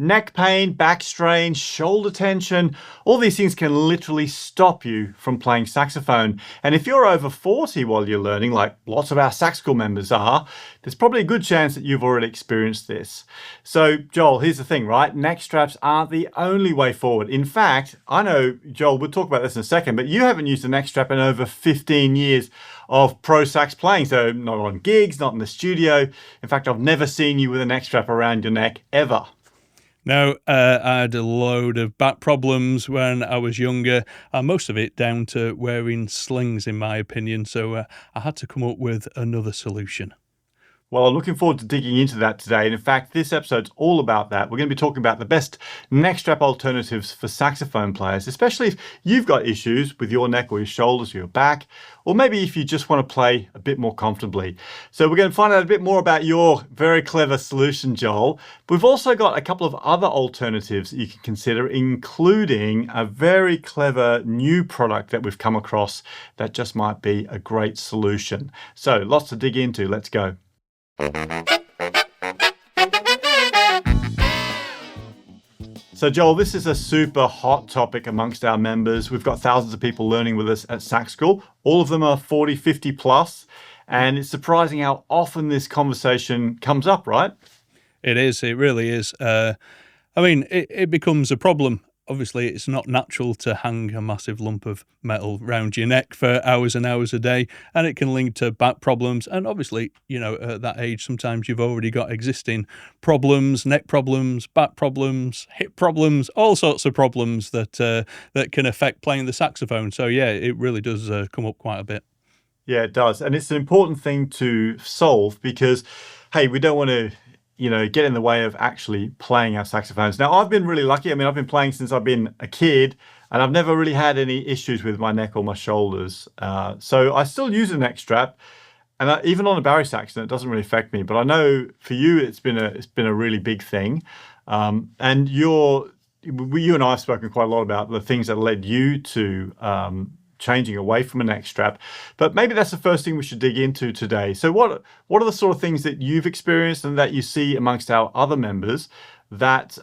Neck pain, back strain, shoulder tension, all these things can literally stop you from playing saxophone. And if you're over 40 while you're learning, like lots of our Sax School members are, there's probably a good chance that you've already experienced this. So, Joel, here's the thing, right? Neck straps aren't the only way forward. In fact, I know, Joel, we'll talk about this in a second, but you haven't used a neck strap in over 15 years of pro sax playing. So not on gigs, not in the studio. In fact, I've never seen you with a neck strap around your neck ever. No, I had a load of back problems when I was younger, and most of it down to wearing slings, in my opinion. So I had to come up with another solution. Well, I'm looking forward to digging into that today. And in fact, this episode's all about that. We're going to be talking about the best neck strap alternatives for saxophone players, especially if you've got issues with your neck or your shoulders or your back, or maybe if you just want to play a bit more comfortably. So we're going to find out a bit more about your very clever solution, Joel. But we've also got a couple of other alternatives that you can consider, including a very clever new product that we've come across that just might be a great solution. So lots to dig into. Let's go. So Joel, this is a super hot topic amongst our members. We've got thousands of people learning with us at Sax School. All of them are 40, 50 plus. And it's surprising how often this conversation comes up, right? It is. It really is. It becomes a problem. Obviously, it's not natural to hang a massive lump of metal round your neck for hours and hours a day, and it can link to back problems. And obviously, at that age, sometimes you've already got existing problems, neck problems, back problems, hip problems, all sorts of problems that can affect playing the saxophone. So yeah, it really does come up quite a bit. Yeah, it does. And it's an important thing to solve because, hey, we don't want to get in the way of actually playing our saxophones. Now, I've been really lucky. I've been playing since I've been a kid, and I've never really had any issues with my neck or my shoulders. So I still use a neck strap, and even on a Barry Saxon, it doesn't really affect me. But I know for you, it's been a really big thing. And you and I have spoken quite a lot about the things that led you to changing away from a neck strap, but maybe that's the first thing we should dig into today. So what are the sort of things that you've experienced and that you see amongst our other members that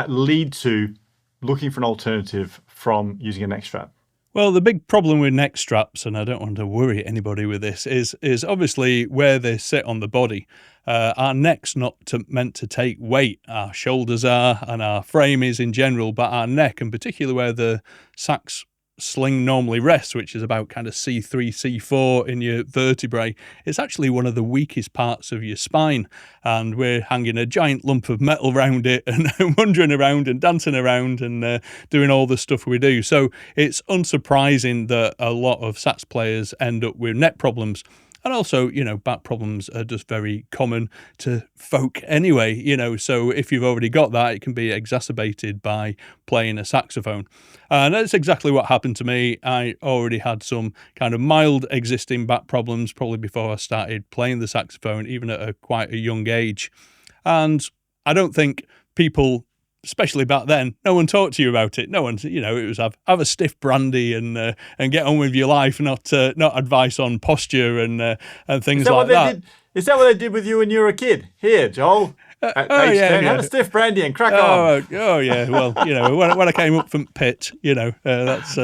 lead to looking for an alternative from using a neck strap? Well, the big problem with neck straps, and I don't want to worry anybody with this, is obviously where they sit on the body. Our neck's not meant to take weight. Our shoulders are, and our frame is in general, but our neck, and particularly where the sax sling normally rests, which is about kind of C3, C4 in your vertebrae, it's actually one of the weakest parts of your spine, and we're hanging a giant lump of metal around it and wandering around and dancing around and doing all the stuff we do. So it's unsurprising that a lot of sax players end up with neck problems. And also, back problems are just very common to folk anyway, so if you've already got that, it can be exacerbated by playing a saxophone. And that's exactly what happened to me. I already had some kind of mild existing back problems probably before I started playing the saxophone, even at quite a young age. And I don't think people, especially back then, no one talked to you about it. No one, it was have a stiff brandy and get on with your life, not advice on posture and things like that. Is that what they did with you when you were a kid? Here, Joel. At age 10, have a stiff brandy and crack on. Oh yeah. Well, when I came up from pit, that's.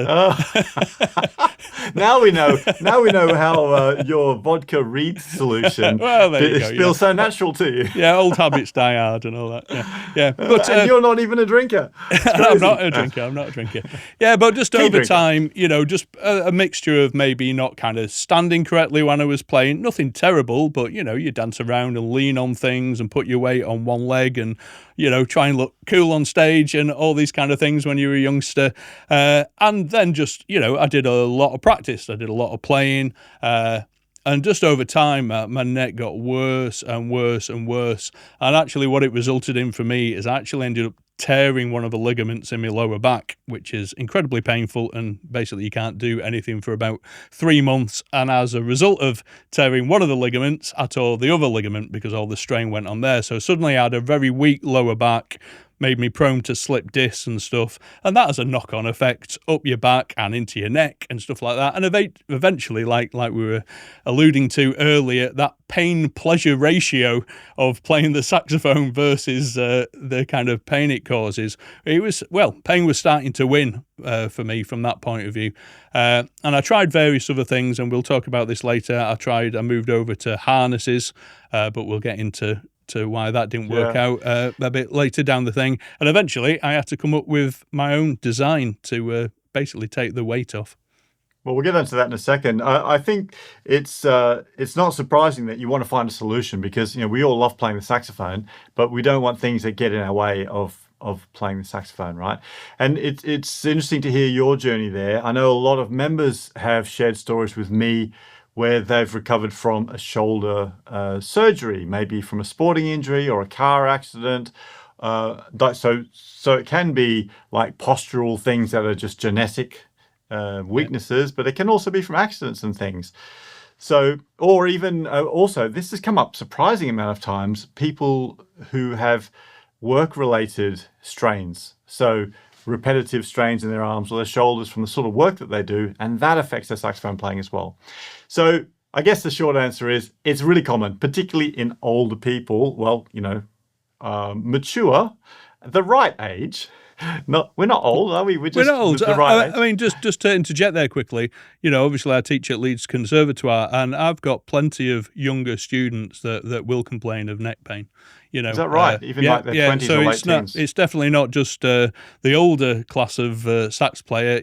Now we know. Now we know how your vodka reed solution feels so natural to you. Yeah, old habits die hard and all that. Yeah. But and you're not even a drinker. I'm not a drinker. Yeah, but just over time, just a mixture of maybe not kind of standing correctly when I was playing. Nothing terrible, but you dance around and lean on things and put your weight on one leg and try and look cool on stage and all these kind of things when you're a youngster, and then just I did a lot of practice, I did a lot of playing, and just over time my neck got worse and worse and worse, and actually what it resulted in for me is I actually ended up tearing one of the ligaments in my lower back, which is incredibly painful, and basically you can't do anything for about 3 months. And as a result of tearing one of the ligaments, I tore the other ligament because all the strain went on there. So suddenly I had a very weak lower back, made me prone to slip discs and stuff. And that has a knock-on effect up your back and into your neck and stuff like that. And eventually, like we were alluding to earlier, that pain-pleasure ratio of playing the saxophone versus the kind of pain it causes, pain was starting to win for me from that point of view. And I tried various other things, and we'll talk about this later. I moved over to harnesses, but we'll get into why that didn't work out a bit later down the thing. And eventually I had to come up with my own design to basically take the weight off. Well, we'll get into that in a second. I think it's not surprising that you want to find a solution, because we all love playing the saxophone, but we don't want things that get in our way of playing the saxophone, right? And it's interesting to hear your journey there. I know a lot of members have shared stories with me where they've recovered from a shoulder surgery, maybe from a sporting injury or a car accident. So it can be like postural things that are just genetic weaknesses, but it can also be from accidents and things. So, or even also, this has come up surprising amount of times, people who have work-related strains. So repetitive strains in their arms or their shoulders from the sort of work that they do, and that affects their saxophone playing as well. So I guess the short answer is it's really common, particularly in older people. Well, mature, the right age. We're not old, are we? We're not old. The right age. I mean, just to interject there quickly, obviously I teach at Leeds Conservatoire, and I've got plenty of younger students that will complain of neck pain. Is that right? Even like their 20s so or late teens? It's definitely not just the older class of sax player.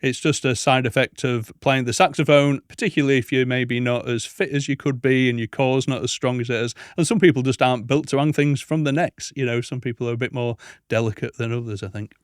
It's just a side effect of playing the saxophone, particularly if you're maybe not as fit as you could be and your core's not as strong as it is. And some people just aren't built to hang things from the necks. Some people are a bit more delicate than others, I think.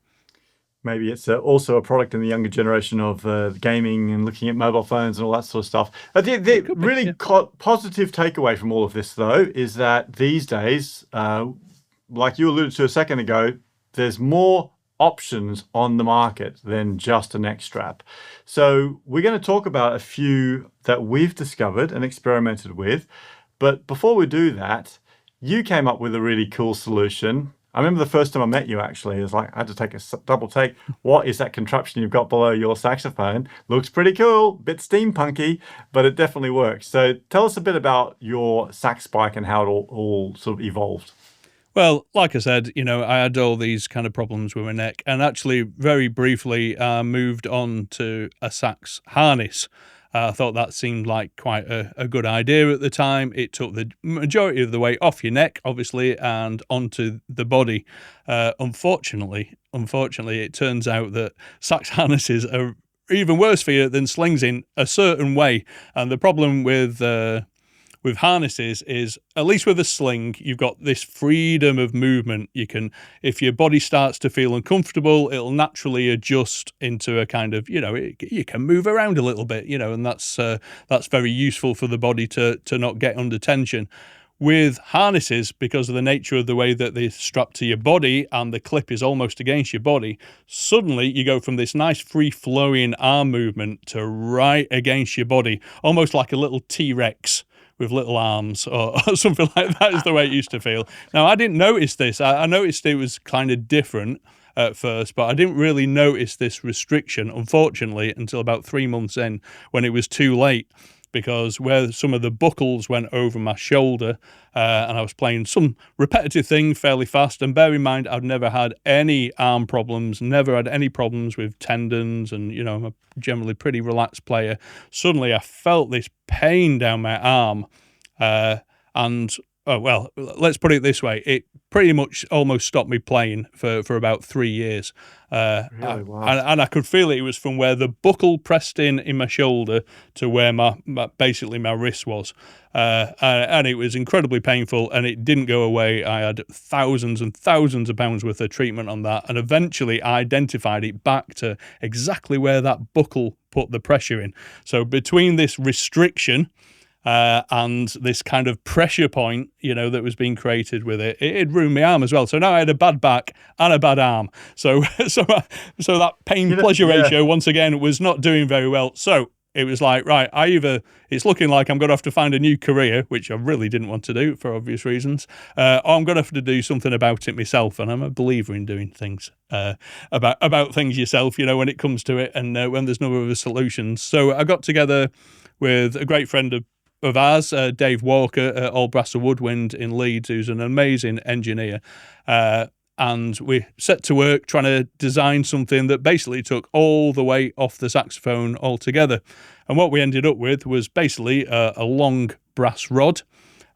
Maybe it's also a product in the younger generation of gaming and looking at mobile phones and all that sort of stuff. The really positive takeaway from all of this, though, is that these days, like you alluded to a second ago, there's more options on the market than just a neck strap. So we're going to talk about a few that we've discovered and experimented with. But before we do that, you came up with a really cool solution. I remember the first time I met you, actually, it was like I had to take a double take. What is that contraption you've got below your saxophone? Looks pretty cool, bit steampunky, but it definitely works. So tell us a bit about your sax spike and how it all sort of evolved. Well, like I said, I had all these kind of problems with my neck, and actually very briefly moved on to a sax harness. I thought that seemed like quite a good idea at the time. It took the majority of the weight off your neck, obviously, and onto the body. Unfortunately, it turns out that sax harnesses are even worse for you than slings in a certain way. And the problem with harnesses is, at least with a sling, you've got this freedom of movement. You can, if your body starts to feel uncomfortable, it'll naturally adjust into a kind of, you can move around a little bit, and that's very useful for the body to not get under tension. With harnesses, because of the nature of the way that they're strapped to your body and the clip is almost against your body, suddenly you go from this nice free-flowing arm movement to right against your body, almost like a little T-Rex with little arms or something like that is the way it used to feel. Now, I didn't notice this. I noticed it was kind of different at first, but I didn't really notice this restriction, unfortunately, until about 3 months in, when it was too late. Because where some of the buckles went over my shoulder and I was playing some repetitive thing fairly fast, and bear in mind I've never had any arm problems, never had any problems with tendons, and I'm a generally pretty relaxed player. Suddenly I felt this pain down my arm let's put it this way, it pretty much almost stopped me playing for about 3 years. Really? Wow. And I could feel it. It was from where the buckle pressed in my shoulder to where my wrist was. And it was incredibly painful, and it didn't go away. I had thousands and thousands of pounds worth of treatment on that, and eventually I identified it back to exactly where that buckle put the pressure in. So between this restriction and this kind of pressure point, that was being created with it, it ruined my arm as well. So now I had a bad back and a bad arm. So that pain-pleasure ratio, once again, was not doing very well. So it was like, right, it's looking like I'm going to have to find a new career, which I really didn't want to do for obvious reasons, or I'm going to have to do something about it myself. And I'm a believer in doing things about things yourself, when it comes to it, and when there's no other solutions. So I got together with a great friend of ours, Dave Walker at All Brass and Woodwind in Leeds, who's an amazing engineer. And we set to work trying to design something that basically took all the weight off the saxophone altogether. And what we ended up with was basically a long brass rod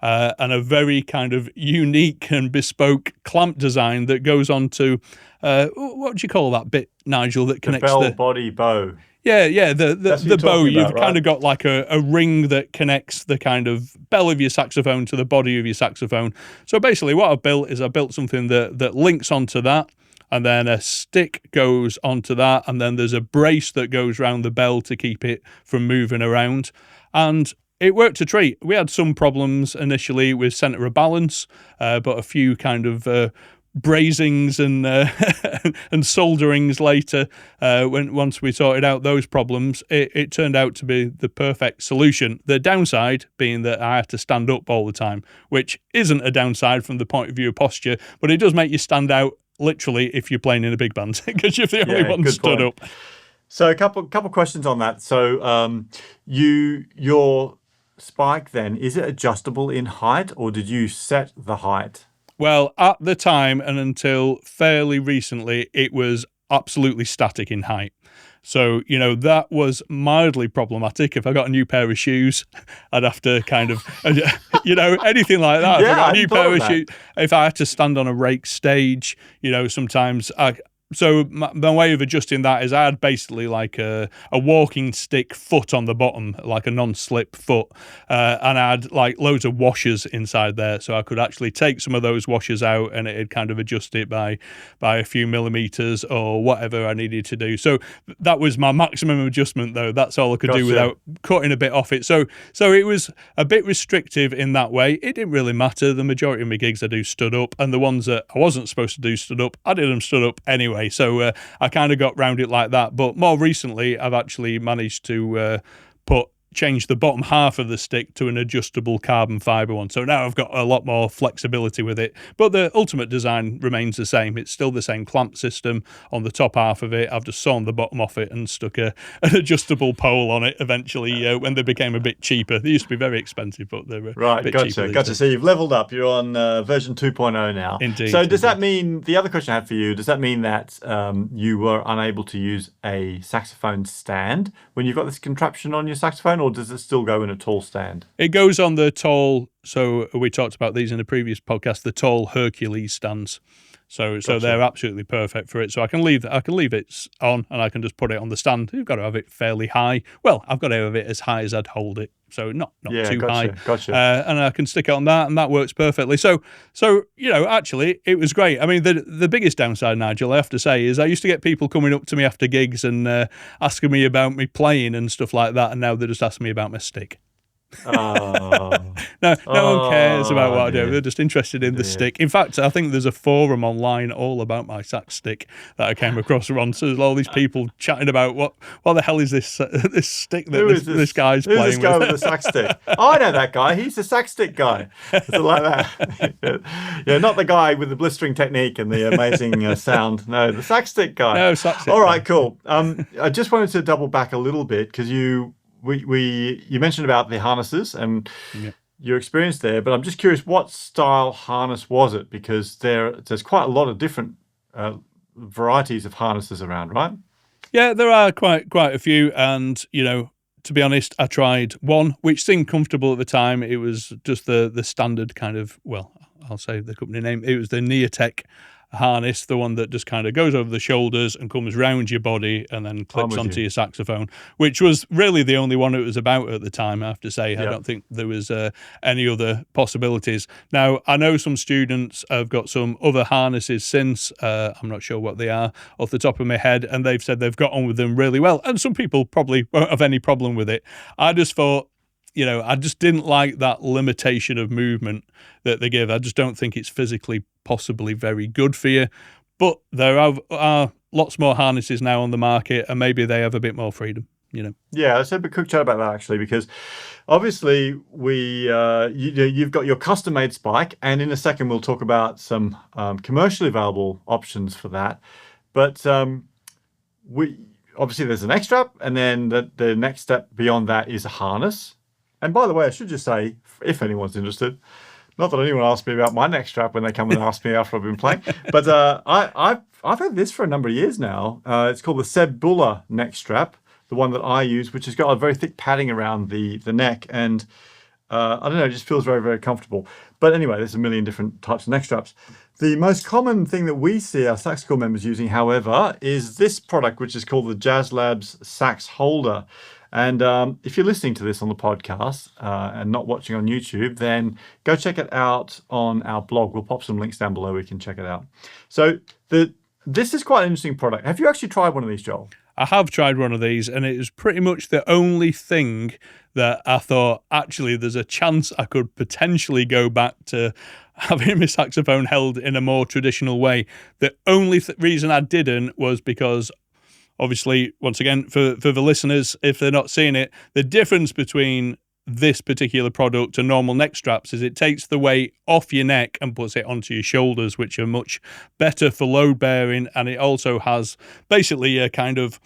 and a very kind of unique and bespoke clamp design that goes on to, what do you call that bit, Nigel, that connects the bell body bow. Yeah, the bow. You've right? kind of got like a ring that connects the kind of bell of your saxophone to the body of your saxophone. So basically what I've built something that links onto that, and then a stick goes onto that, and then there's a brace that goes around the bell to keep it from moving around. And it worked a treat. We had some problems initially with centre of balance, but a few kind of brazings and and solderings later, once we sorted out those problems, it turned out to be the perfect solution. The downside being that I had to stand up all the time, which isn't a downside from the point of view of posture, but it does make you stand out literally if you're playing in a big band, because you're the only one stood up. So a couple questions on that. So your spike then, is it adjustable in height, or did you set the height? Well, at the time and until fairly recently, it was absolutely static in height. So, that was mildly problematic. If I got a new pair of shoes, I'd have to kind of, anything like that. If I got a new pair of shoes, if I had to stand on a rake stage, sometimes so my way of adjusting that is I had basically like a walking stick foot on the bottom, like a non-slip foot, and I had like loads of washers inside there, so I could actually take some of those washers out and it'd kind of adjust it by a few millimeters or whatever I needed to do. So that was my maximum adjustment, though. That's all I could do without cutting a bit off it. So it was a bit restrictive in that way. It didn't really matter. The majority of my gigs I do stood up, and the ones that I wasn't supposed to do stood up, I did them stood up anyway. So I kind of got round it like that. But more recently, I've actually managed to change the bottom half of the stick to an adjustable carbon fibre one. So now I've got a lot more flexibility with it. But the ultimate design remains the same. It's still the same clamp system on the top half of it. I've just sawn the bottom off it and stuck an adjustable pole on it eventually when they became a bit cheaper. They used to be very expensive, but they were a bit cheaper. Gotcha. So you've leveled up. You're on version 2.0 now. Indeed. So does that mean, the other question I had for you, does that mean that you were unable to use a saxophone stand when you've got this contraption on your saxophone, or does it still go in a tall stand? It goes on the tall, so we talked about these in a previous podcast, the tall Hercules stands. So they're absolutely perfect for it. So I can leave it on, and I can just put it on the stand. You've got to have it fairly high. Well, I've got to have it as high as I'd hold it, so not too high. Gotcha. And I can stick it on that, and that works perfectly. So actually, it was great. I mean, the biggest downside, Nigel, I have to say, is I used to get people coming up to me after gigs and asking me about me playing and stuff like that, and now they just ask me about my stick. No one cares about what I do. They're just interested in the stick. In fact, I think there's a forum online all about my sax stick that I came across once. So there's all these people chatting about what the hell is this stick that this guy's playing with. Who's this guy with the sax stick? Oh, I know that guy. He's the sax stick guy. Something like that. Yeah, not the guy with the blistering technique and the amazing sound. No, the sax stick guy. No, sax stick. All right, cool. I just wanted to double back a little bit because you mentioned about the harnesses and your experience there, but I'm just curious, what style harness was it? Because there's quite a lot of different varieties of harnesses around, right? Yeah, there are quite a few, and to be honest, I tried one which seemed comfortable at the time. It was just the standard kind of, well, I'll say the company name. It was the Neotech harness, the one that just kind of goes over the shoulders and comes round your body and then clips onto your saxophone, which was really the only one it was about at the time, I have to say. I don't think there was any other possibilities. Now, I know some students have got some other harnesses since. I'm not sure what they are off the top of my head, and they've said they've got on with them really well, and some people probably won't have any problem with it. I just thought, I just didn't like that limitation of movement that they give. I just don't think it's physically possibly very good for you. But there are lots more harnesses now on the market, and maybe they have a bit more freedom. Yeah, let's have a quick chat about that actually, because obviously you've got your custom-made spike, and in a second we'll talk about some commercially available options for that. But we obviously there's a neck strap, and then the next step beyond that is a harness. And by the way, I should just say, if anyone's interested, not that anyone asks me about my neck strap when they come and ask me after I've been playing, but I've had this for a number of years now. It's called the Seb Buller neck strap, the one that I use, which has got a very thick padding around the neck, and I don't know, it just feels very, very comfortable. But anyway, there's a million different types of neck straps. The most common thing that we see our Sax School members using, however, is this product, which is called the Jazz Labs Sax Holder. And if you're listening to this on the podcast and not watching on YouTube, then go check it out on our blog. We'll pop some links down below where you can check it out. So this is quite an interesting product. Have you actually tried one of these, Joel? I have tried one of these, and it was pretty much the only thing that I thought, actually, there's a chance I could potentially go back to having my saxophone held in a more traditional way. The only reason I didn't was because, obviously, once again, for the listeners, if they're not seeing it, the difference between this particular product and normal neck straps is it takes the weight off your neck and puts it onto your shoulders, which are much better for load bearing, and it also has basically a kind of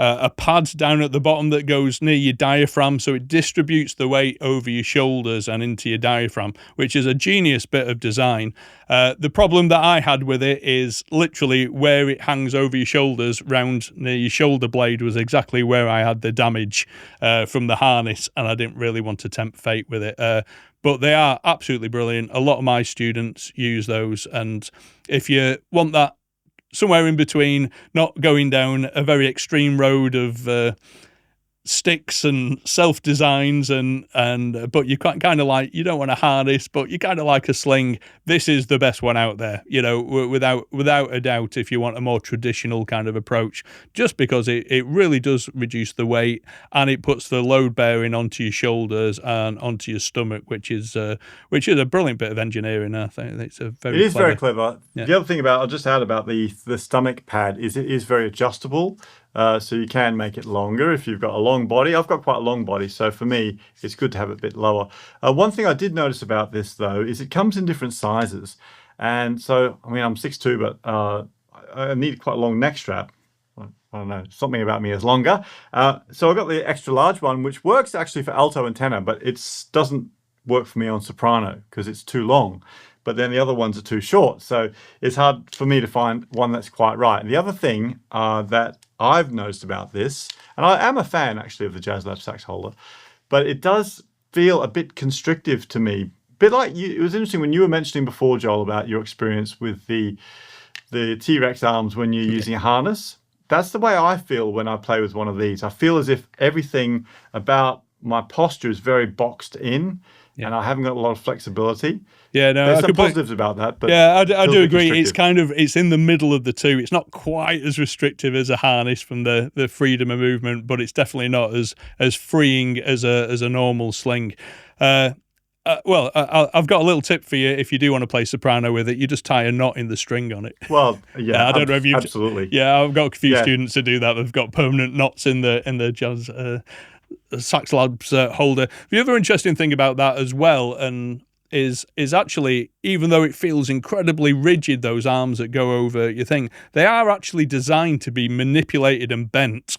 a pad down at the bottom that goes near your diaphragm, so it distributes the weight over your shoulders and into your diaphragm, which is a genius bit of design. The problem that I had with it is literally where it hangs over your shoulders, round near your shoulder blade, was exactly where I had the damage from the harness, and I didn't really want to tempt fate with it. But they are absolutely brilliant. A lot of my students use those, and if you want that somewhere in between, not going down a very extreme road of sticks and self-designs but you kind of like, you don't want a harness, but you kind of like a sling, this is the best one out there, without a doubt, if you want a more traditional kind of approach, just because it really does reduce the weight, and it puts the load bearing onto your shoulders and onto your stomach, which is a brilliant bit of engineering. I think it's very clever. Yeah. The other thing I'll just add about the stomach pad is it is very adjustable. So you can make it longer if you've got a long body. I've got quite a long body, so for me, it's good to have it a bit lower. One thing I did notice about this, though, is it comes in different sizes. And so, I mean, I'm 6'2", but I need quite a long neck strap. I don't know, something about me is longer. So I got the extra large one, which works actually for alto and tenor, but it doesn't work for me on soprano because it's too long. But then the other ones are too short. So it's hard for me to find one that's quite right. The other thing that I've noticed about this, and I am a fan actually of the Jazz Labs Sax Holder, but it does feel a bit constrictive to me. A bit like it was interesting when you were mentioning before, Joel, about your experience with the T-Rex arms when you're using a harness. That's the way I feel when I play with one of these. I feel as if everything about my posture is very boxed in. Yeah. And I haven't got a lot of flexibility. Yeah, no, there's some positives about that, but yeah, I do agree. It's in the middle of the two. It's not quite as restrictive as a harness from the freedom of movement, but it's definitely not as freeing as a normal sling. I've got a little tip for you. If you do want to play soprano with it, you just tie a knot in the string on it. Well, yeah, I don't know if you absolutely. Yeah, I've got a few students who do that. They've got permanent knots in the Jazz Sax Labs Holder. The other interesting thing about that as well, and is actually, even though it feels incredibly rigid, those arms that go over your thing, they are actually designed to be manipulated and bent.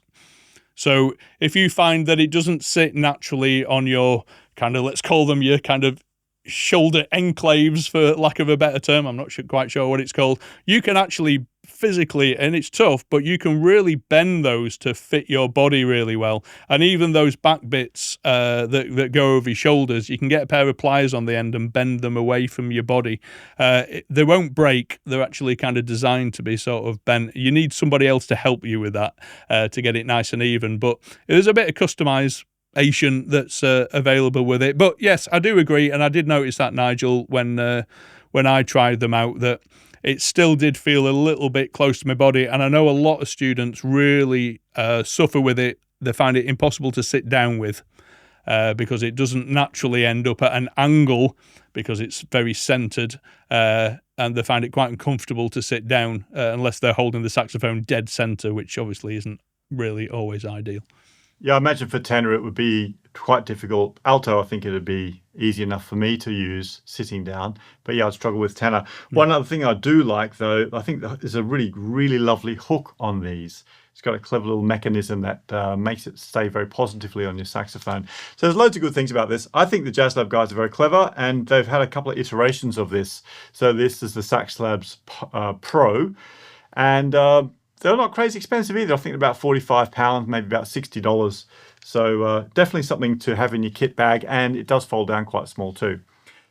So if you find that it doesn't sit naturally on your kind of, let's call them your kind of shoulder enclaves, for lack of a better term, I'm not quite sure what it's called, you can actually physically, and it's tough, but you can really bend those to fit your body really well. And even those back bits that go over your shoulders, you can get a pair of pliers on the end and bend them away from your body. They won't break. They're actually kind of designed to be sort of bent. You need somebody else to help you with that to get it nice and even. But there's a bit of customization that's available with it. But yes, I do agree, and I did notice that, Nigel, when I tried them out, that it still did feel a little bit close to my body. And I know a lot of students really suffer with it. They find it impossible to sit down with because it doesn't naturally end up at an angle because it's very centered. And they find it quite uncomfortable to sit down unless they're holding the saxophone dead center, which obviously isn't really always ideal. Yeah, I imagine for tenor it would be quite difficult. Alto, I think it'd be easy enough for me to use sitting down. But yeah, I'd struggle with tenor. One other thing I do like, though, I think there's a really, really lovely hook on these. It's got a clever little mechanism that makes it stay very positively on your saxophone. So there's loads of good things about this. I think the Jazz Lab guys are very clever, and they've had a couple of iterations of this. So this is the Sax Labs Pro, and they're not crazy expensive either. I think about £45, maybe about $60. So definitely something to have in your kit bag, and it does fold down quite small too.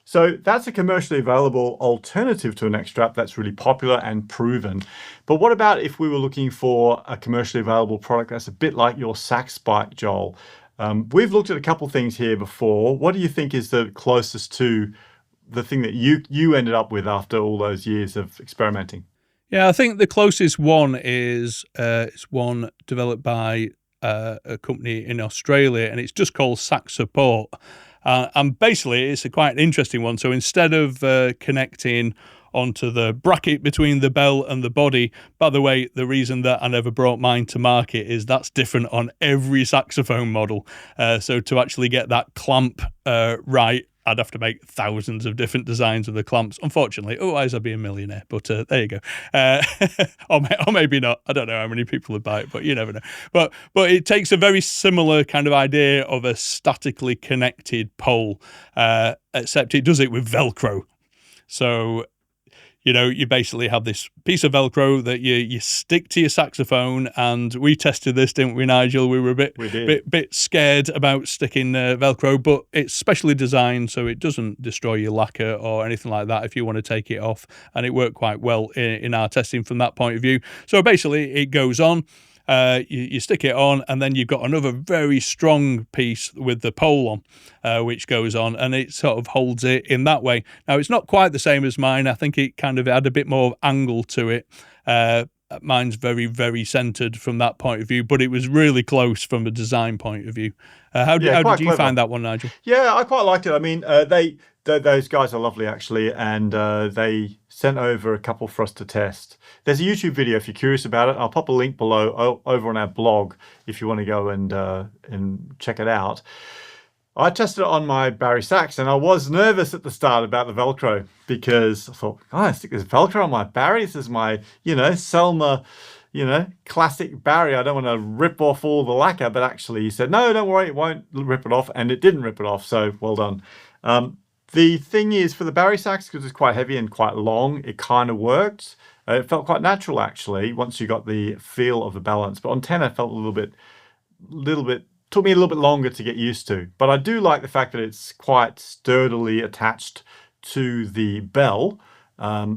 So that's a commercially available alternative to a neck strap that's really popular and proven. But what about if we were looking for a commercially available product that's a bit like your sax spike, Joel? We've looked at a couple things here before. What do you think is the closest to the thing that you ended up with after all those years of experimenting? Yeah, I think the closest one is it's one developed by a company in Australia, and it's just called Saxophone. And basically, it's a quite interesting one. So instead of connecting onto the bracket between the bell and the body, by the way, the reason that I never brought mine to market is that's different on every saxophone model. So to actually get that clamp right, I'd have to make thousands of different designs of the clamps, unfortunately. Otherwise, I'd be a millionaire. But there you go. Or maybe not. I don't know how many people would buy it, but you never know. But it takes a very similar kind of idea of a statically connected pole, except it does it with Velcro. So you basically have this piece of Velcro that you stick to your saxophone, and we tested this, didn't we, Nigel? We were a bit scared about sticking Velcro, but it's specially designed so it doesn't destroy your lacquer or anything like that if you want to take it off, and it worked quite well in our testing from that point of view. So basically, it goes on. You stick it on, and then you've got another very strong piece with the pole on, which goes on, and it sort of holds it in that way. Now, it's not quite the same as mine. I think it kind of had a bit more angle to it. Mine's very, very centered from that point of view, but it was really close from a design point of view. How did you find that one, Nigel? Yeah, I quite liked it. I mean, those guys are lovely, actually, and they sent over a couple for us to test. There's a YouTube video if you're curious about it. I'll pop a link below over on our blog if you want to go and check it out. I tested it on my Barry Sax, and I was nervous at the start about the Velcro because I thought, I stick this Velcro on my Barry. This is my, Selma, classic Barry. I don't want to rip off all the lacquer, but actually he said, no, don't worry, it won't rip it off, and it didn't rip it off, so well done. The thing is, for the Barry Sax, because it's quite heavy and quite long, it kind of worked. It felt quite natural, actually, once you got the feel of the balance. But on tenor, it felt a little bit, took me a little bit longer to get used to. But I do like the fact that it's quite sturdily attached to the bell.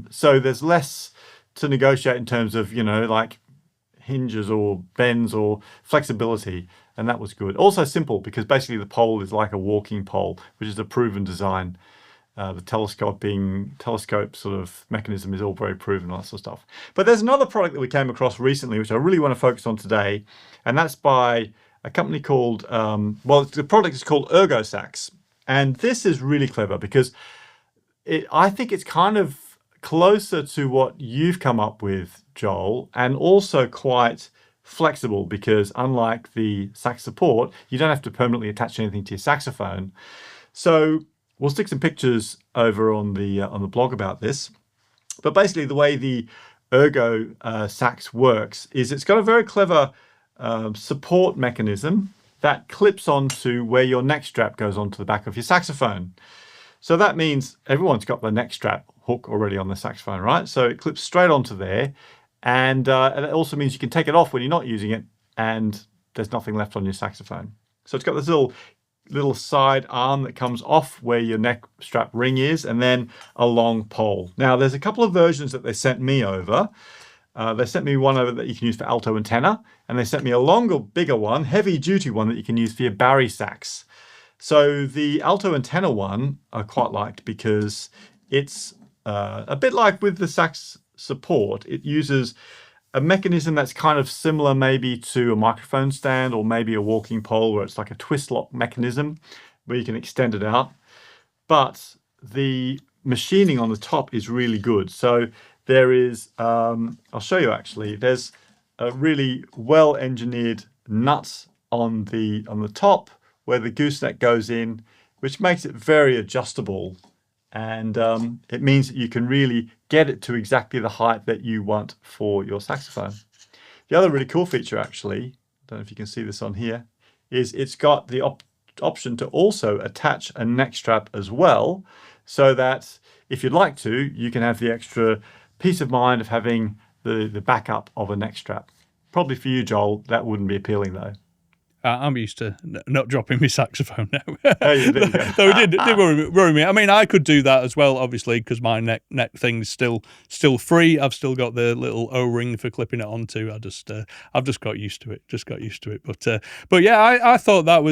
So there's less to negotiate in terms of, like hinges or bends or flexibility. And that was good. Also simple, because basically the pole is like a walking pole, which is a proven design. The telescope sort of mechanism is all very proven, all that sort of stuff. But there's another product that we came across recently, which I really want to focus on today. And that's by a company called, the product is called ErgoSax. And this is really clever because I think it's kind of closer to what you've come up with, Joel, and also quite flexible, because unlike the sax support, you don't have to permanently attach anything to your saxophone. So we'll stick some pictures over on the blog about this. But basically, the way the ErgoSax works is it's got a very clever support mechanism that clips onto where your neck strap goes onto the back of your saxophone. So that means everyone's got the neck strap hook already on the saxophone, right? So it clips straight onto there. And it also means you can take it off when you're not using it, and there's nothing left on your saxophone. So it's got this little side arm that comes off where your neck strap ring is, and then a long pole. Now, there's a couple of versions that they sent me over. They sent me one over that you can use for alto and tenor, and they sent me a longer, bigger one, heavy-duty one that you can use for your Barry Sax. So the alto and tenor one I quite liked because it's a bit like with the sax support. It uses a mechanism that's kind of similar maybe to a microphone stand or maybe a walking pole, where it's like a twist lock mechanism where you can extend it out. But the machining on the top is really good. So there is, I'll show you actually, there's a really well-engineered nut on the top where the gooseneck goes in, which makes it very adjustable. And it means that you can really get it to exactly the height that you want for your saxophone. The other really cool feature, actually, I don't know if you can see this on here, is it's got the option to also attach a neck strap as well, so that if you'd like to, you can have the extra peace of mind of having the backup of a neck strap. Probably for you, Joel, that wouldn't be appealing though. I'm used to not dropping my saxophone now. Oh, yeah, there you go. Though it did worry me. I mean, I could do that as well, obviously, because my neck thing's still free. I've still got the little O-ring for clipping it onto. I've just got used to it. But yeah, I thought it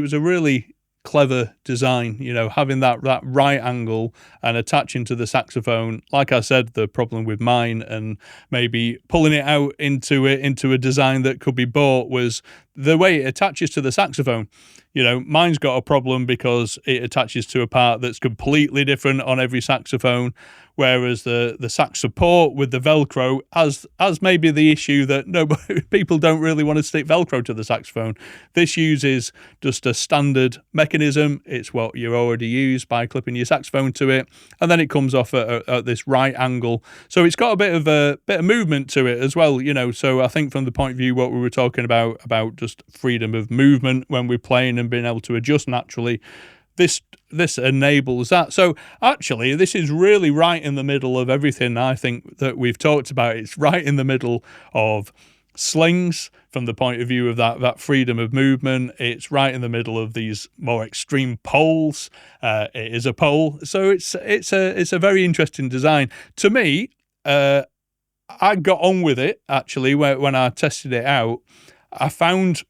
was a really clever design, having that right angle and attaching to the saxophone. Like I said, the problem with mine and maybe pulling it out into a design that could be bought was the way it attaches to the saxophone. Mine's got a problem because it attaches to a part that's completely different on every saxophone, whereas the sax support with the Velcro has maybe the issue that people don't really want to stick Velcro to the saxophone. This uses just a standard mechanism. It's what you already use by clipping your saxophone to it, and then it comes off at this right angle. So it's got a bit of movement to it as well, So I think from the point of view what we were talking about just freedom of movement when we're playing and being able to adjust naturally, this enables that. So actually, this is really right in the middle of everything I think that we've talked about. It's right in the middle of slings from the point of view of that freedom of movement. It's right in the middle of these more extreme poles. It is a pole, so it's a very interesting design to me. I got on with it actually when I tested it out. I found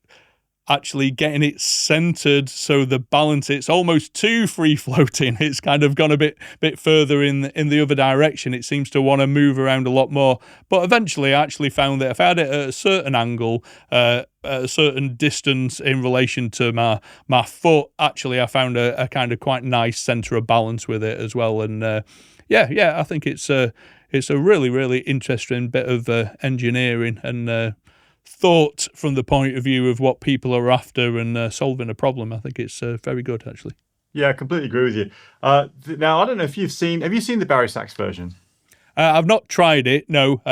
actually getting it centered so the balance, it's almost too free floating. It's kind of gone a bit further in the other direction. It seems to want to move around a lot more. But eventually I actually found that if I had it at a certain angle, at a certain distance in relation to my foot, actually I found a kind of quite nice center of balance with it as well. And I think it's a really, really interesting bit of engineering and thought from the point of view of what people are after and solving a problem. I think it's very good, actually. Yeah, I completely agree with you. Now, I don't know if have you seen the Barisax version? I've not tried it, no.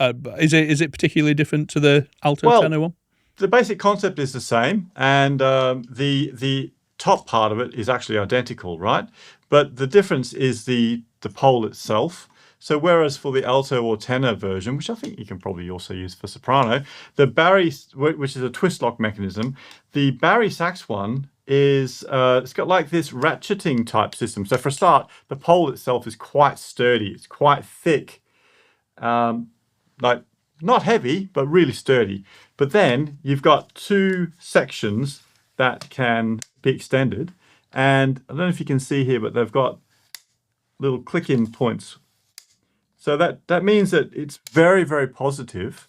Is it particularly different to the Alto Tenor one? The basic concept is the same, and the top part of it is actually identical, right? But the difference is the pole itself. So whereas for the alto or tenor version, which I think you can probably also use for soprano, the which is a twist lock mechanism, the Barisax one is it's got like this ratcheting type system. So for a start, the pole itself is quite sturdy. It's quite thick, like not heavy, but really sturdy. But then you've got two sections that can be extended. And I don't know if you can see here, but they've got little click-in points. So that means that it's very, very positive.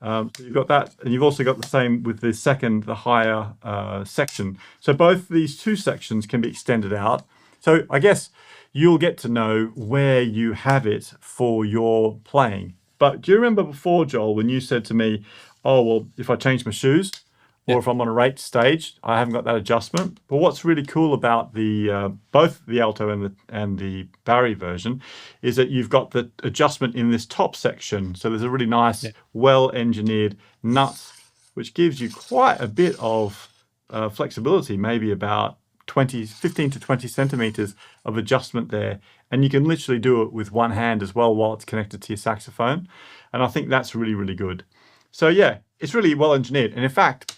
So you've got that, and you've also got the same with the higher section. So both these two sections can be extended out. So I guess you'll get to know where you have it for your playing. But do you remember before, Joel, when you said to me, oh, well, if I change my shoes, or if I'm on a rate stage, I haven't got that adjustment. But what's really cool about the both the Alto and the Barry version is that you've got the adjustment in this top section. So there's a really nice, well-engineered nut, which gives you quite a bit of flexibility, maybe about 15 to 20 centimeters of adjustment there. And you can literally do it with one hand as well while it's connected to your saxophone. And I think that's really, really good. So yeah, it's really well engineered. And in fact,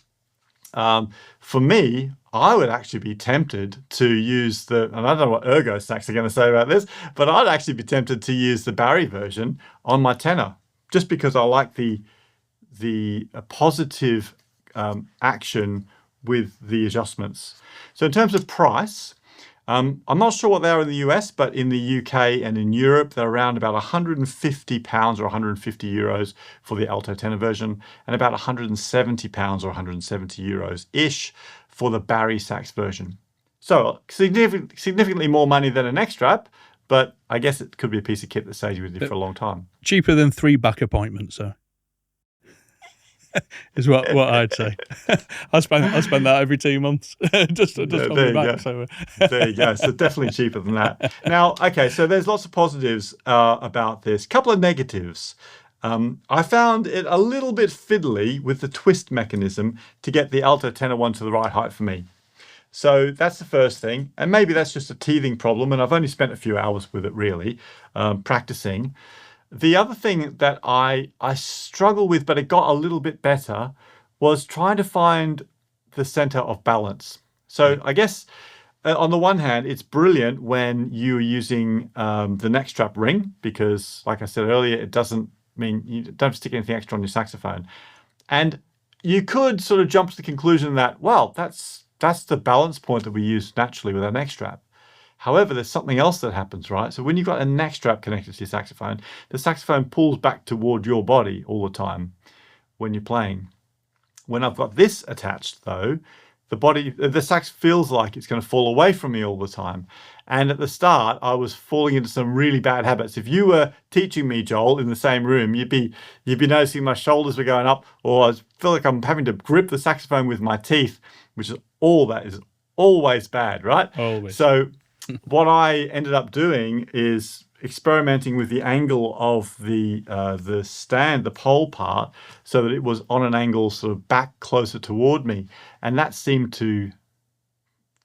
for me, I would actually be tempted to use and I don't know what ErgoSax are going to say about this, but I'd actually be tempted to use the Barry version on my tenor, just because I like the positive action with the adjustments. So in terms of price, I'm not sure what they are in the US, but in the UK and in Europe, they're around about £150 or 150 euros for the alto tenor version, and about £170 or 170 euros-ish for the Barisax version. So significantly more money than a neck strap, but I guess it could be a piece of kit that stays with you for a long time. Cheaper than 3 back appointments, so. is what I'd say. I spend that every 2 months just on There my you go. back. So There you go. So definitely cheaper than that. Now, okay, so there's lots of positives about this. Couple of negatives. I found it a little bit fiddly with the twist mechanism to get the alto tenor one to the right height for me. So that's the first thing. And maybe that's just a teething problem. And I've only spent a few hours with it really, practicing. The other thing that I struggle with, but it got a little bit better, was trying to find the center of balance. So I guess on the one hand, it's brilliant when you're using the neck strap ring, because like I said earlier, it doesn't mean you don't stick anything extra on your saxophone. And you could sort of jump to the conclusion that, well, that's the balance point that we use naturally with our neck strap. However, there's something else that happens, right? So when you've got a neck strap connected to your saxophone, the saxophone pulls back toward your body all the time when you're playing. When I've got this attached though, the sax feels like it's going to fall away from me all the time. And at the start, I was falling into some really bad habits. If you were teaching me, Joel, in the same room, you'd be noticing my shoulders were going up, or I feel like I'm having to grip the saxophone with my teeth, which is always bad, right? Always. So what I ended up doing is experimenting with the angle of the stand, the pole part, so that it was on an angle sort of back closer toward me. And that seemed to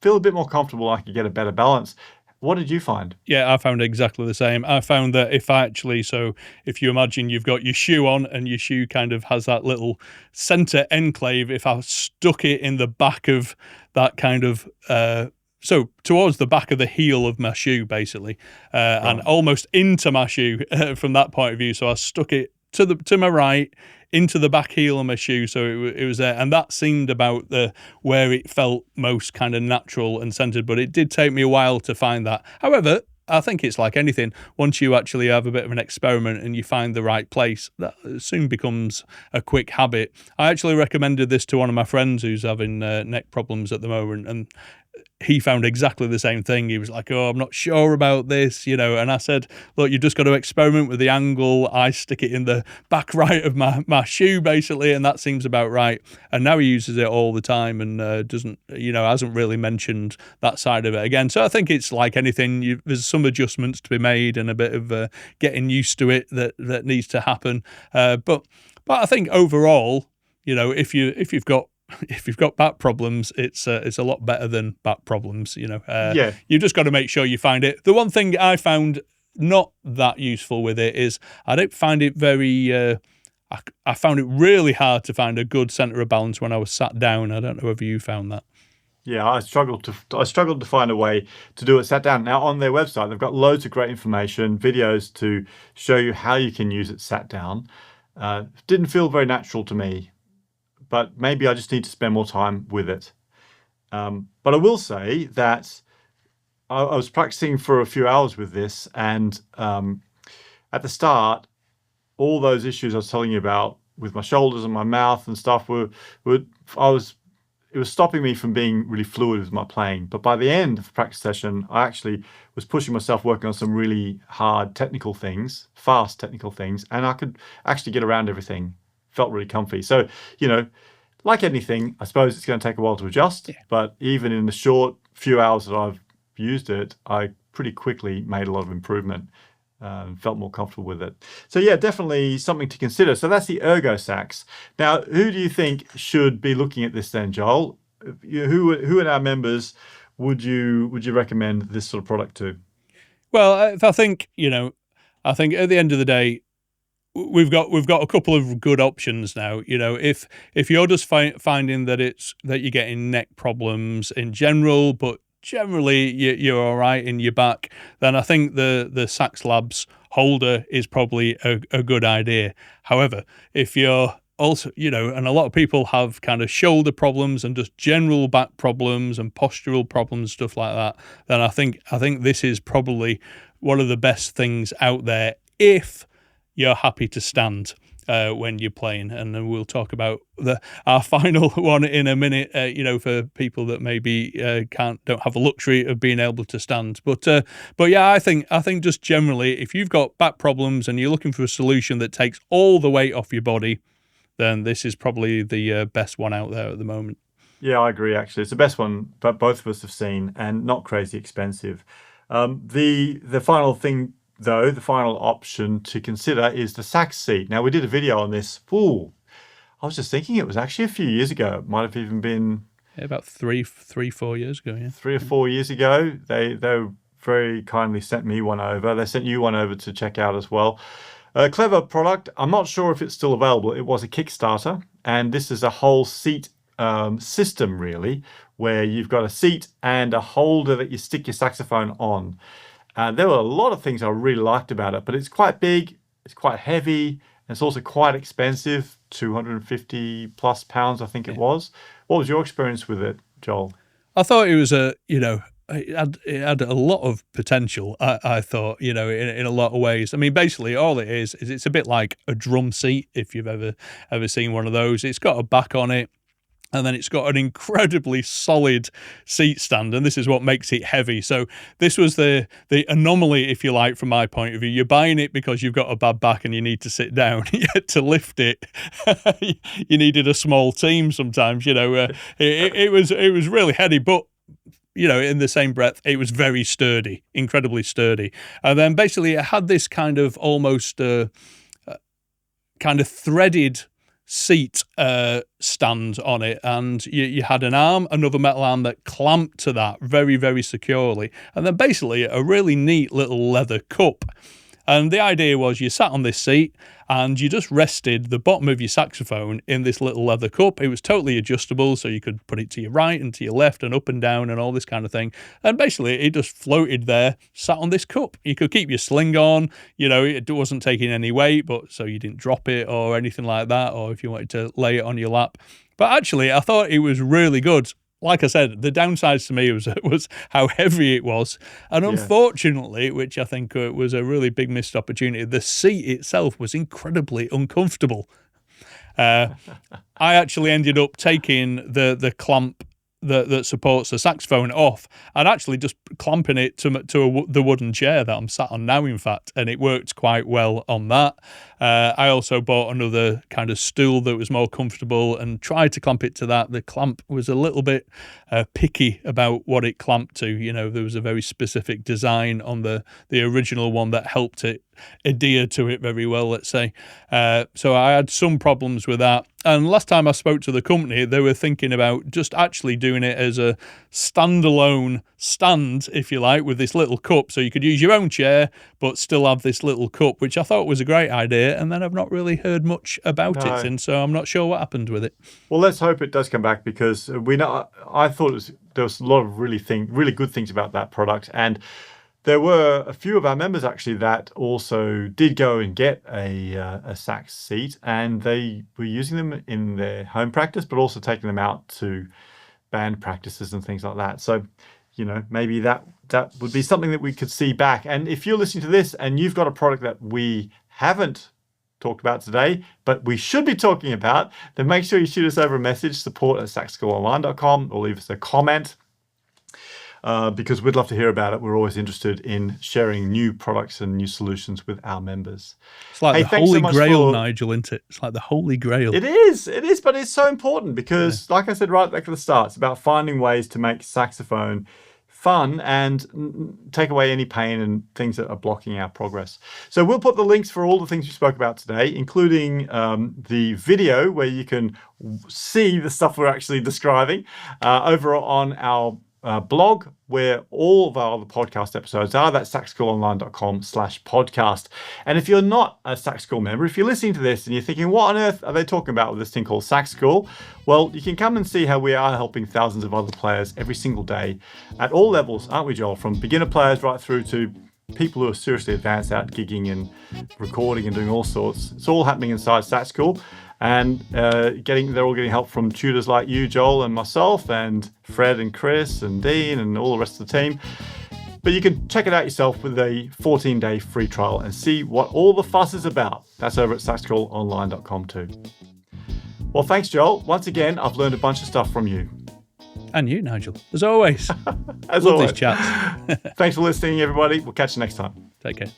feel a bit more comfortable. I could get a better balance. What did you find? Yeah, I found exactly the same. I found that if you imagine you've got your shoe on and your shoe kind of has that little center enclave, if I stuck it in the back of that kind of so towards the back of the heel of my shoe, basically, and almost into my shoe from that point of view. So I stuck it to my right, into the back heel of my shoe, so it was there, and that seemed about where it felt most kind of natural and centered. But it did take me a while to find that. However, I think it's like anything. Once you actually have a bit of an experiment and you find the right place, that soon becomes a quick habit. I actually recommended this to one of my friends who's having neck problems at the moment, and he found exactly the same thing. He was like, oh, I'm not sure about this, and I said, look, you've just got to experiment with the angle. I stick it in the back right of my shoe, basically, and that seems about right. And now he uses it all the time and hasn't really mentioned that side of it again. So I think it's like anything. There's some adjustments to be made and a bit of getting used to it that needs to happen. But I think overall, if you've got back problems, it's a lot better than back problems. You've just got to make sure you find it. The one thing I found not that useful with it is I don't find it very. I found it really hard to find a good center of balance when I was sat down. I don't know if you found that. Yeah, I struggled to find a way to do it sat down. Now on their website, they've got loads of great information, videos to show you how you can use it sat down. Didn't feel very natural to me, but maybe I just need to spend more time with it. But I will say that I was practicing for a few hours with this, and at the start, all those issues I was telling you about with my shoulders and my mouth and stuff it was stopping me from being really fluid with my playing. But by the end of the practice session, I actually was pushing myself, working on some really hard technical things, fast technical things, and I could actually get around everything. Felt really comfy. So, like anything, I suppose it's going to take a while to adjust, but even in the short few hours that I've used it, I pretty quickly made a lot of improvement. Felt more comfortable with it. So yeah, definitely something to consider. So that's the ErgoSax. Now, who do you think should be looking at this then, Joel? Who in our members would you recommend this sort of product to? Well, I think at the end of the day, we've got a couple of good options now. If you're just finding that you're getting neck problems in general, but generally you're all right in your back, then I think the Sax Labs Holder is probably a good idea. However, if you're also, and a lot of people have kind of shoulder problems and just general back problems and postural problems, stuff like that, then I think this is probably one of the best things out there if you're happy to stand when you're playing. And then we'll talk about our final one in a minute, for people that maybe don't have the luxury of being able to stand. But yeah, I think just generally, if you've got back problems and you're looking for a solution that takes all the weight off your body, then this is probably the best one out there at the moment. Yeah, I agree, actually. It's the best one but both of us have seen, and not crazy expensive. The final thing, though, the final option to consider is the sax seat. Now, we did a video on this. I was just thinking it was actually a few years ago. It might have even been... Yeah, about 4 years ago, yeah. 3 or 4 years ago. They very kindly sent me one over. They sent you one over to check out as well. A clever product. I'm not sure if it's still available. It was a Kickstarter, and this is a whole seat system, really, where you've got a seat and a holder that you stick your saxophone on. There were a lot of things I really liked about it, but it's quite big, it's quite heavy, and it's also quite expensive, 250 plus pounds, I think it was. What was your experience with it, Joel? I thought it was it had a lot of potential, I thought, in a lot of ways. I mean, basically all it is it's a bit like a drum seat, if you've ever seen one of those. It's got a back on it, and then it's got an incredibly solid seat stand, and this is what makes it heavy. So this was the anomaly, if you like, from my point of view. You're buying it because you've got a bad back and you need to sit down. Yet to lift it, you needed a small team sometimes. It was really heavy, but in the same breath, it was very sturdy, incredibly sturdy. And then basically it had this kind of almost kind of threaded seat stand on it, and you had another metal arm that clamped to that very, very securely, and then basically a really neat little leather cup. And the idea was you sat on this seat and you just rested the bottom of your saxophone in this little leather cup. It was totally adjustable, so you could put it to your right and to your left and up and down and all this kind of thing. And basically it just floated there, sat on this cup. You could keep your sling on, it wasn't taking any weight, but so you didn't drop it or anything like that, or if you wanted to lay it on your lap. But actually, I thought it was really good. Like I said, the downsides to me was how heavy it was. And unfortunately, which I think was a really big missed opportunity, the seat itself was incredibly uncomfortable. I actually ended up taking the clamp that supports the saxophone off and actually just clamping it to the wooden chair that I'm sat on now, in fact, and it worked quite well on that. I also bought another kind of stool that was more comfortable and tried to clamp it to that. The clamp was a little bit picky about what it clamped to. There was a very specific design on the original one that helped it adhere to it very well, let's say. So I had some problems with that. And last time I spoke to the company, they were thinking about just actually doing it as a standalone stand, if you like, with this little cup. So you could use your own chair, but still have this little cup, which I thought was a great idea. And then I've not really heard much about it. And so I'm not sure what happened with it. Well, let's hope it does come back, because I thought there was a lot of really good things about that product. And there were a few of our members actually that also did go and get a sax seat, and they were using them in their home practice, but also taking them out to band practices and things like that. So, maybe that would be something that we could see back. And if you're listening to this and you've got a product that we haven't talked about today, but we should be talking about, then make sure you shoot us over a message, support@saxschoolonline.com, or leave us a comment. Because we'd love to hear about it. We're always interested in sharing new products and new solutions with our members. It's like the Holy Grail, Nigel, isn't it? It's like the Holy Grail. It is, but it's so important because, like I said right back at the start, it's about finding ways to make saxophone fun and take away any pain and things that are blocking our progress. So we'll put the links for all the things we spoke about today, including the video where you can see the stuff we're actually describing, over on our blog, where all of our other podcast episodes are. That's saxschoolonline.com/podcast. And if you're not a Sax School member, if you're listening to this and you're thinking, what on earth are they talking about with this thing called Sax School? Well, you can come and see how we are helping thousands of other players every single day at all levels, aren't we, Joel? From beginner players right through to people who are seriously advanced out gigging and recording and doing all sorts. It's all happening inside Sax School. And they're all getting help from tutors like you, Joel, and myself, and Fred and Chris and Dean and all the rest of the team. But you can check it out yourself with a 14-day free trial and see what all the fuss is about. That's over at saxschoolonline.com too. Well, thanks, Joel. Once again, I've learned a bunch of stuff from you. And you, Nigel, as always. As Love always. these chats. Thanks for listening, everybody. We'll catch you next time. Take care.